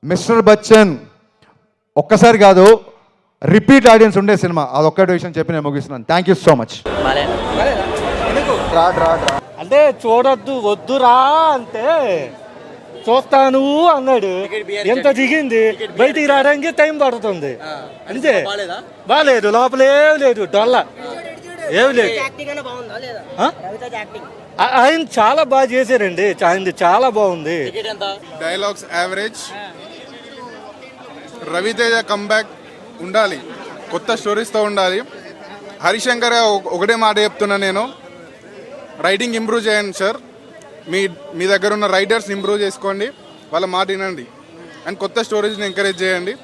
Mister Bachchan ఒక్కసారి కాదు repeat audience ఉండే సినిమా, అదొక్కటి విషయం చెప్పి నేను ముగిస్తున్నాను. Thank you so much. అంటే చూడొద్దు వద్దురా అంటే చూస్తాను అన్నాడు, ఎంత దిగింది బయటికి రావడానికి టైం పడుతుంది అంతే. బాగాలేదు, లోపల ఏం లేదు, డొల్ల ఏం లేదు. ఆయన చాలా బాగా చేశారండి, ఆయనది చాలా బాగుంది. డైలాగ్స్ యావరేజ్, రవితేజ కంబ్యాక్ ఉండాలి, కొత్త స్టోరీస్తో ఉండాలి. హరిశంకర్ ఒకటే మాట చెప్తున్నా నేను, రైటింగ్ ఇంప్రూవ్ చేయండి సార్, మీ దగ్గర ఉన్న రైటర్స్ ఇంప్రూవ్ చేసుకోండి, వాళ్ళ మాట వినండి అండ్ కొత్త స్టోరీస్ని ఎంకరేజ్ చేయండి.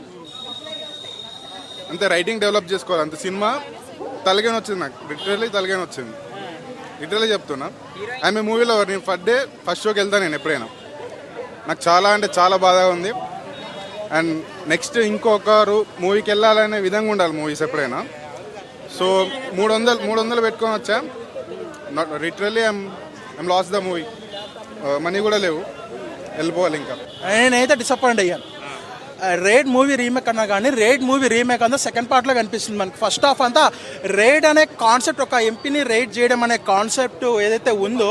అంతే, రైటింగ్ డెవలప్ చేసుకోవాలి అంతే. సినిమా తలగానే వచ్చింది నాకు, లిటరల్లీ తలగానే వచ్చింది, లిటరల్లీ చెప్తున్నా. ఆమె మూవీలో నేను ఫస్ట్ షోకి వెళ్తాను నేను ఎప్పుడైనా. నాకు చాలా అంటే చాలా బాధగా ఉంది. అండ్ నెక్స్ట్ ఇంకొకరు మూవీకి వెళ్ళాలనే విధంగా ఉండాలి మూవీస్ ఎప్పుడైనా. సో 300 పెట్టుకొని వచ్చా, literally I'm last the movie, money కూడా లేవు, వెళ్ళిపోవాలి ఇంకా. నేనైతే డిసప్పాయింట్ అయ్యాను. రేడ్ మూవీ రీమేక్ అన్నా కానీ రేడ్ మూవీ రీమేక్ అంతా సెకండ్ పార్ట్లో కనిపిస్తుంది మనకి. ఫస్ట్ హాఫ్ అంతా రేడ్ అనే కాన్సెప్ట్, ఒక ఎంపీని రేడ్ చేయడం అనే కాన్సెప్ట్ ఏదైతే ఉందో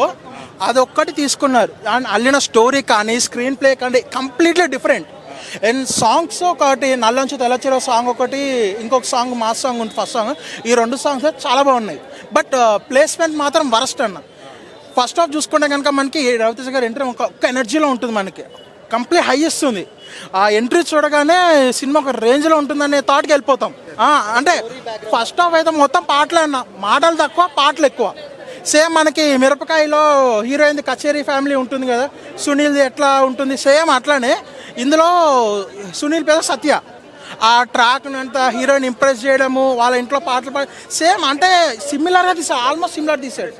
అదొక్కటి తీసుకున్నారు. అండ్ అల్లిన స్టోరీ కానీ స్క్రీన్ ప్లే కానీ కంప్లీట్లీ డిఫరెంట్. అండ్ సాంగ్స్ ఒకటి నల్లంచు తెల్లచీర సాంగ్ ఒకటి, ఇంకొక సాంగ్ మాస్ సాంగ్ ఉంది ఫస్ట్ సాంగ్. ఈ 2 సాంగ్స్ చాలా బాగున్నాయి, బట్ ప్లేస్మెంట్ మాత్రం వరస్ట్ అన్న. ఫస్ట్ హాఫ్ చూసుకుంటే కనుక మనకి రవితేజ గారు ఎంట్రీ ఒక ఎనర్జీలో ఉంటుంది, మనకి కంప్లీట్ హై ఇస్తుంది. ఆ ఎంట్రీ చూడగానే సినిమా ఒక రేంజ్లో ఉంటుందనే థాట్కి వెళ్ళిపోతాం. అంటే ఫస్ట్ హాఫ్ అయితే మొత్తం పాటలే అన్న, మాటలు తక్కువ పాటలు ఎక్కువ. సేమ్ మనకి మిరపకాయలో హీరోయిన్ కచేరీ ఫ్యామిలీ ఉంటుంది కదా, సునీల్ది ఎట్లా ఉంటుంది సేమ్ అట్లానే ఇందులో సునీల్ పేద సత్య. ఆ ట్రాక్ అంతా హీరోయిన్ ఇంప్రెస్ చేయడము, వాళ్ళ ఇంట్లో పాటలు సేమ్ అంటే సిమిలర్గా తీసాడు, ఆల్మోస్ట్ సిమిలర్ తీసాడు.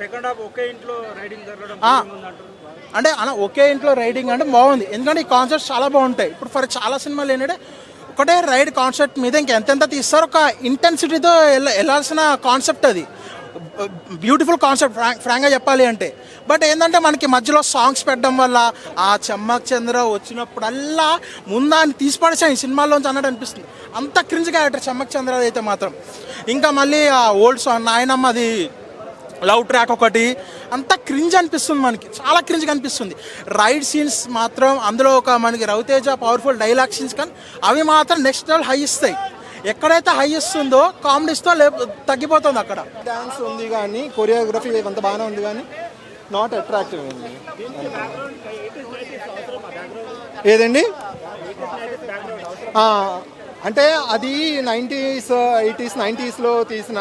అంటే అలా ఒకే ఇంట్లో రైడింగ్ అంటే బాగుంది, ఎందుకంటే ఈ కాన్సెప్ట్స్ చాలా బాగుంటాయి. ఇప్పుడు ఫర్ చాలా సినిమాలు ఏంటంటే ఒకటే రైడ్ కాన్సెప్ట్ మీద ఇంకెంతెంత తీస్తారు, ఒక ఇంటెన్సిటీతో వెళ్ళాల్సిన కాన్సెప్ట్ అది. బ్యూటిఫుల్ కాన్సెప్ట్ ఫ్రాంక్గా చెప్పాలి అంటే. బట్ ఏంటంటే మనకి మధ్యలో సాంగ్స్ పెట్టడం వల్ల ఆ చెమ్మక్ చంద్ర వచ్చినప్పుడల్లా ముందాన్ని తీసిపడేసాను ఈ సినిమాల్లోంచి అన్నట్టు అనిపిస్తుంది. అంత క్రింజ్ క్యారెక్టర్ చెమ్మక్ చంద్ర అయితే మాత్రం. ఇంకా మళ్ళీ ఆ ఓల్డ్ సాంగ్ నాయనమ్మ అది లవ్ ట్రాక్ ఒకటి, అంతా క్రింజ్ అనిపిస్తుంది మనకి, చాలా క్రింజ్గా అనిపిస్తుంది. రైడ్ సీన్స్ మాత్రం అందులో ఒక మనకి రవితేజ పవర్ఫుల్ డైలాగ్ సీన్స్ కానీ అవి మాత్రం నెక్స్ట్ లెవెల్ హై ఇస్తాయి. ఎక్కడైతే హై ఇస్తుందో కామెడీస్తో తగ్గిపోతుంది. అక్కడ డాన్స్ ఉంది కానీ కొరియోగ్రఫీ అంత బాగానే ఉంది కానీ నాట్ అట్రాక్టివ్ అండి. ఏదండి అంటే అది 90s 80s 90sలో తీసిన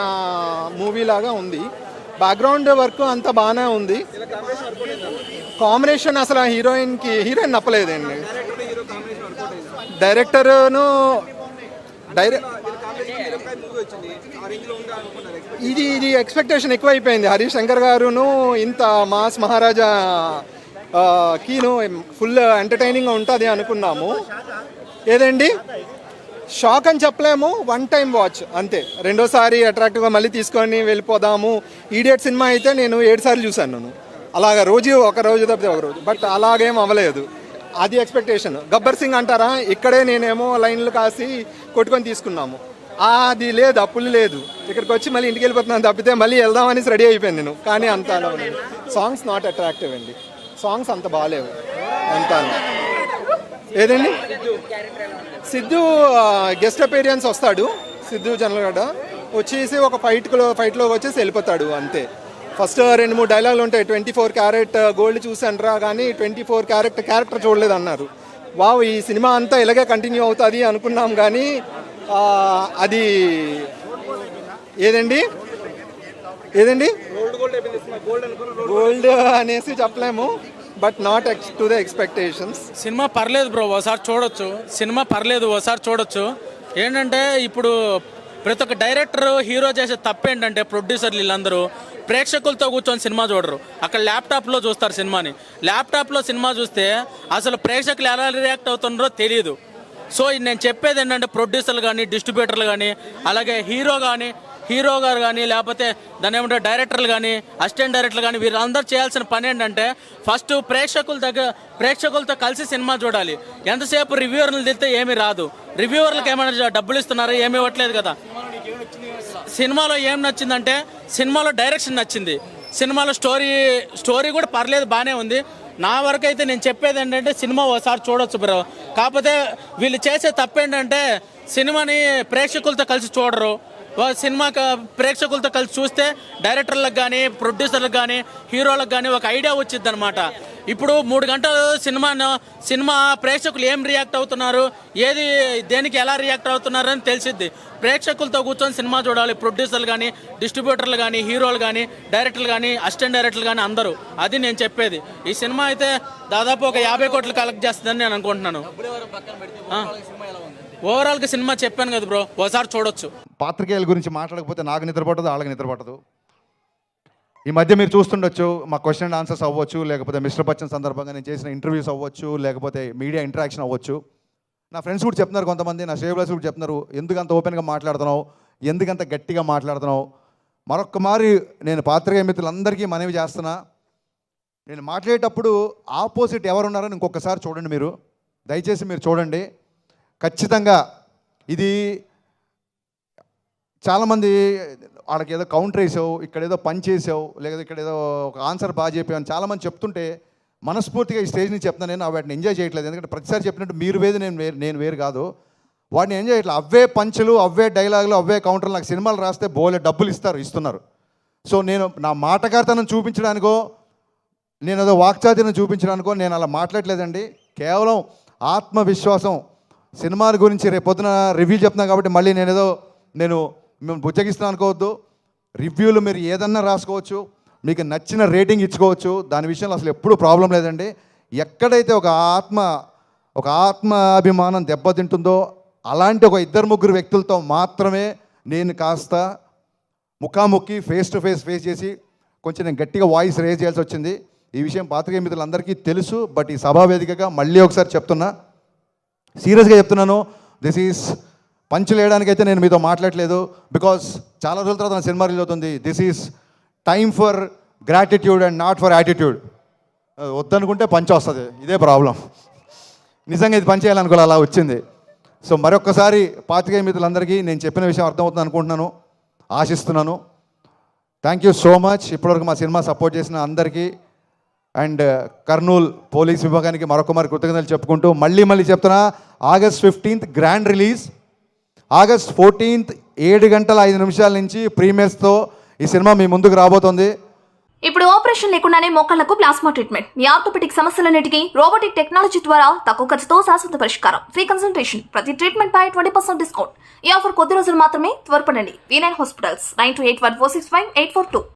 మూవీ లాగా ఉంది. బ్యాక్గ్రౌండ్ వర్క్ అంతా బాగానే ఉంది. కాంబినేషన్ అసలు హీరోయిన్ నప్పలేదండి. డైరెక్టర్ను ఇది ఎక్స్పెక్టేషన్ ఎక్కువైపోయింది. హరీష్ శంకర్ గారును ఇంత మాస్ మహారాజా కీను ఫుల్ ఎంటర్టైనింగ్గా ఉంటుంది అనుకున్నాము. ఏదండి షాక్ అని చెప్పలేము, 1 టైం వాచ్ అంతే. రెండోసారి అట్రాక్టివ్గా మళ్ళీ తీసుకొని వెళ్ళిపోదాము. ఈడియట్ సినిమా అయితే నేను 7 సార్లు చూశాను నేను, అలాగా ఒక రోజు తప్పితే ఒక రోజు. బట్ అలాగేం అవ్వలేదు, అది ఎక్స్పెక్టేషన్. గబ్బర్ సింగ్ అంటారా, ఇక్కడే నేనేమో లైన్లు కాసి కొట్టుకొని తీసుకున్నాము, అది లేదు, అప్పులు లేదు. ఇక్కడికి వచ్చి మళ్ళీ ఇంటికి వెళ్ళిపోతున్నాను తప్పితే మళ్ళీ వెళ్దామని రెడీ అయిపోయాను నేను. కానీ అంత లేదు. సాంగ్స్ నాట్ అట్రాక్టివ్ అండి, సాంగ్స్ అంత బాగాలేవు అంతా. ఏదండి సిద్ధు గెస్ట్ అపీరియన్స్ వస్తాడు, సిద్ధు జనరల్గడ్డ వచ్చేసి ఒక ఫైట్లో వచ్చేసి వెళ్ళిపోతాడు అంతే. ఫస్ట్ 2-3 డైలాగులు ఉంటాయి. 24 క్యారెట్ గోల్డ్ చూసానరా కానీ 24 క్యారెక్టర్ చూడలేదు అన్నారు. వావ్, ఈ సినిమా అంతా ఇలాగే కంటిన్యూ అవుతుంది అనుకున్నాం కానీ అది ఏదండి గోల్డ్ అనేసి చెప్పలేము, but not to the expectations. Cinema పర్లేదు బ్రో, ఒకసారి చూడొచ్చు. సినిమా పర్లేదు, ఒకసారి చూడొచ్చు. ఏంటంటే ఇప్పుడు ప్రతి ఒక్క డైరెక్టర్ హీరో చేసే తప్పు ఏంటంటే ప్రొడ్యూసర్లు వీళ్ళందరూ ప్రేక్షకులతో కూర్చొని సినిమా చూడరు, అక్కడ ల్యాప్టాప్లో చూస్తారు సినిమాని. ల్యాప్టాప్లో సినిమా చూస్తే అసలు ప్రేక్షకులు ఎలా రియాక్ట్ అవుతున్నారో తెలియదు. సో నేను చెప్పేది ఏంటంటే ప్రొడ్యూసర్లు కానీ డిస్ట్రిబ్యూటర్లు కానీ అలాగే హీరో కానీ హీరో గారు కానీ లేకపోతే దాని ఏమంటే డైరెక్టర్లు కానీ అసిస్టెంట్ డైరెక్టర్లు కానీ వీళ్ళందరూ చేయాల్సిన పని ఏంటంటే ఫస్ట్ ప్రేక్షకులతో కలిసి సినిమా చూడాలి. ఎంతసేపు రివ్యూవర్లు తిరిగితే ఏమీ రాదు. రివ్యూవర్లకు ఏమైనా డబ్బులు ఇస్తున్నారా? ఏమీ ఇవ్వట్లేదు కదా. సినిమాలో ఏం నచ్చిందంటే సినిమాలో డైరెక్షన్ నచ్చింది, సినిమాలో స్టోరీ కూడా పర్లేదు, బాగానే ఉంది. నా వరకు అయితే నేను చెప్పేది ఏంటంటే సినిమా ఒకసారి చూడొచ్చు బ్రో. కాకపోతే వీళ్ళు చేసే తప్పేంటంటే సినిమాని ప్రేక్షకులతో కలిసి చూడరు. సినిమా ప్రేక్షకులతో కలిసి చూస్తే డైరెక్టర్లకు కానీ ప్రొడ్యూసర్లకు కానీ హీరోలకు కానీ ఒక ఐడియా వచ్చింది అనమాట. ఇప్పుడు 3 గంటలు సినిమా ప్రేక్షకులు ఏం రియాక్ట్ అవుతున్నారు, దేనికి ఎలా రియాక్ట్ అవుతున్నారు అని తెలిసిద్ది. ప్రేక్షకులతో కూర్చొని సినిమా చూడాలి. ప్రొడ్యూసర్లు కానీ డిస్ట్రిబ్యూటర్లు కానీ హీరోలు కానీ డైరెక్టర్లు కానీ అసిస్టెంట్ డైరెక్టర్లు కానీ అందరూ. అది నేను చెప్పేది. ఈ సినిమా అయితే దాదాపు ఒక 50 కోట్లు కలెక్ట్ చేస్తుందని నేను అనుకుంటున్నాను. ఓవరాల్గా సినిమా చెప్పాను కదా బ్రో, ఒకసారి చూడొచ్చు. పాత్రికేయుల గురించి మాట్లాడకపోతే నాకు నిద్ర పట్టదు, వాళ్ళకి నిద్ర పట్టదు. ఈ మధ్య మీరు చూస్తుండొచ్చు, మా క్వశ్చన్ అండ్ ఆన్సర్స్ అవ్వచ్చు, లేకపోతే మిస్టర్ బచ్చన్ సందర్భంగా నేను చేసిన ఇంటర్వ్యూస్ అవ్వచ్చు, లేకపోతే మీడియా ఇంటరాక్షన్ అవ్వచ్చు. నా ఫ్రెండ్స్ కూడా చెప్తున్నారు, కొంతమంది నా స్టేబులర్స్ కూడా చెప్తున్నారు, ఎందుకంత ఓపెన్గా మాట్లాడుతున్నావు, ఎందుకంత గట్టిగా మాట్లాడుతున్నావు. మరొక్క మారి నేను పాత్రికేయ మిత్రులందరికీ మనవి చేస్తున్నా, నేను మాట్లాడేటప్పుడు ఆపోజిట్ ఎవరున్నారని ఇంకొకసారి చూడండి. మీరు దయచేసి మీరు చూడండి. ఖచ్చితంగా ఇది చాలామంది వాళ్ళకి ఏదో కౌంటర్ వేసావు, ఇక్కడ ఏదో పని చేసావు, లేదా ఇక్కడ ఏదో ఒక ఆన్సర్ బాగా చెప్పావు అని చాలామంది చెప్తుంటే మనస్ఫూర్తిగా ఈ స్టేజ్ నుంచి చెప్తాను, నేను వాటిని ఎంజాయ్ చేయట్లేదు. ఎందుకంటే ప్రతిసారి చెప్పినట్టు మీరు వేరు నేను వేరు కాదు. వాటిని ఎంజాయ్ చేయట్లేదు. అవే పంచులు, అవే డైలాగులు, అవే కౌంటర్లు. నాకు సినిమాలు రాస్తే బోలే డబ్బులు ఇస్తున్నారు. సో నేను నా మాటగారితనం చూపించడానికో, నేను ఏదో వాక్చాతుర్యం చూపించడానికో నేను అలా మాట్లాడలేదండి. కేవలం ఆత్మవిశ్వాసం. సినిమాల గురించి రేపు పొద్దున రివ్యూ చెప్తున్నాను కాబట్టి మళ్ళీ నేను మేము బుజ్జగిస్తున్నాను అనుకోవద్దు. రివ్యూలు మీరు ఏదన్నా రాసుకోవచ్చు, మీకు నచ్చిన రేటింగ్ ఇచ్చుకోవచ్చు. దాని విషయంలో అసలు ఎప్పుడూ ప్రాబ్లం లేదండి. ఎక్కడైతే ఒక ఆత్మాభిమానం దెబ్బతింటుందో అలాంటి ఒక 2-3 వ్యక్తులతో మాత్రమే నేను కాస్త ముఖాముఖి ఫేస్ టు ఫేస్ చేసి కొంచెం నేను గట్టిగా వాయిస్ రేజ్ చేయాల్సి వచ్చింది. ఈ విషయం పాత్రికేయ మిత్రులందరికీ తెలుసు. బట్ ఈ సభావేదికగా మళ్ళీ ఒకసారి చెప్తున్నా, సీరియస్గా చెప్తున్నాను, దిస్ ఈజ్ పంచులు వేయడానికైతే నేను మీతో మాట్లాడలేదు. బికాస్ చాలా రోజుల తర్వాత నా సినిమా రిలీజ్ అవుతుంది. This is time for gratitude and not for attitude. వద్దనుకుంటే పంచ్ వస్తుంది, ఇదే ప్రాబ్లం. నిజంగా ఇది పనిచేయాలనుకోవాలి, అలా వచ్చింది. సో మరొక్కసారి పాత్రికేయ మిత్రులందరికీ నేను చెప్పిన విషయం అర్థమవుతుంది అనుకుంటున్నాను, ఆశిస్తున్నాను. Thank you so much. ఇప్పటివరకు మా సినిమా సపోర్ట్ చేసిన అందరికీ అండ్ కర్నూలు పోలీస్ విభాగానికి మరొక కృతజ్ఞతలు చెప్పుకుంటూ మళ్ళీ చెప్తున్నా, August 15th grand release, August 14th 7:05 నుంచి ప్రీమియర్స్తో ఈ సినిమా మీ ముందుకు రాబోతోంది. ఇప్పుడు ఆపరేషన్ లేకుండానే మోకాళ్లకు ప్లాస్మా ట్రీట్మెంట్. మీ ఆర్థోపెటిక్ సమస్యలన్నిటికీ రోబోటిక్ టెక్నాలజీ ద్వారా తక్కువ ఖర్చుతో శాశ్వత పరిష్కారం. Free consultation. ప్రతి ట్రీట్మెంట్ పై 20% డిస్కౌంట్. ఈ ఆఫర్ కొద్ది రోజులు మాత్రమే. త్వరపడండి. V9 hospitals 9281465842.